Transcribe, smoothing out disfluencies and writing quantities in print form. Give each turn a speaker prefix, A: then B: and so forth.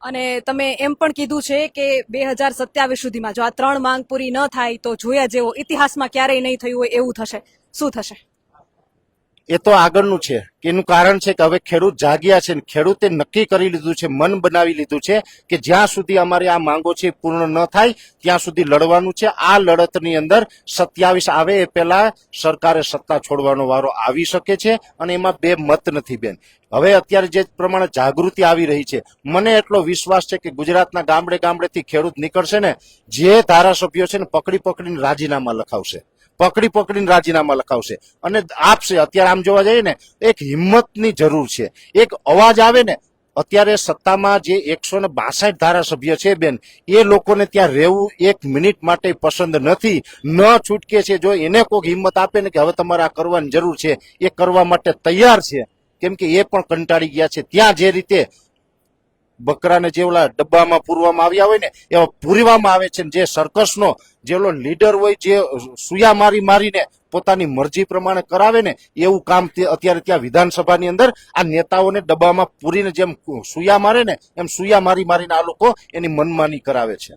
A: અને તમે એમ પણ કીધું છે કે 2027 સુધીમાં જો આ 3 માંગ પૂરી ન થાય તો જોયા જેવો ઇતિહાસમાં ક્યારેય નહીં થયું હોય એવું થશે. શું થશે?
B: એ તો આગળનું છે કે એનું કારણ છે કે હવે ખેડૂત જાગ્યા છે ને ખેડૂતે નક્કી કરી લીધું છે, મન બનાવી લીધું છે કે જ્યાં સુધી અમારી આ માંગો છે પૂર્ણ ન થાય ત્યાં સુધી લડવાનું છે. આ લડતની અંદર 27 આવે એ પહેલા સરકારે સત્તા છોડવાનો વારો આવી શકે છે અને એમાં બે મત નથી બેન. હવે અત્યારે જે પ્રમાણે જાગૃતિ આવી રહી છે, મને એટલો વિશ્વાસ છે કે ગુજરાતના ગામડે ગામડેથી ખેડૂત નીકળશે ને, જે ધારાસભ્યો છે ને પકડી પકડીને રાજીનામા લખાવશે, પકડી પકડીને રાજીનામા લખાવશે અને આપશે. અત્યારે આમ જોવા જઈએ ને એક હિંમતની જરૂર છે, એક અવાજ આવે ને. અત્યારે સત્તામાં જે 162 ધારાસભ્ય છે બેન, એ લોકોને ત્યાં રહેવું એક મિનિટ માટે પસંદ નથી, ન છૂટકે છે. જો એને કોઈક હિંમત આપે ને કે હવે તમારે આ કરવાની જરૂર છે, એ કરવા માટે તૈયાર છે, કેમ કે એ પણ કંટાળી ગયા છે. ત્યાં જે રીતે બકરાને જે ઓલા ડબ્બામાં પૂરવામાં આવ્યા હોય ને એવા પૂરવામાં આવે છે. જે સર્કસનો જે ઓલો લીડર હોય, જે સુયા મારીને પોતાની મરજી પ્રમાણે કરાવે ને, એવું કામ અત્યારે ત્યાં વિધાનસભાની અંદર આ નેતાઓને ડબ્બામાં પૂરીને જેમ સુયા મારે ને એમ સુયા મારીને આ લોકો એની મનમાની કરાવે છે.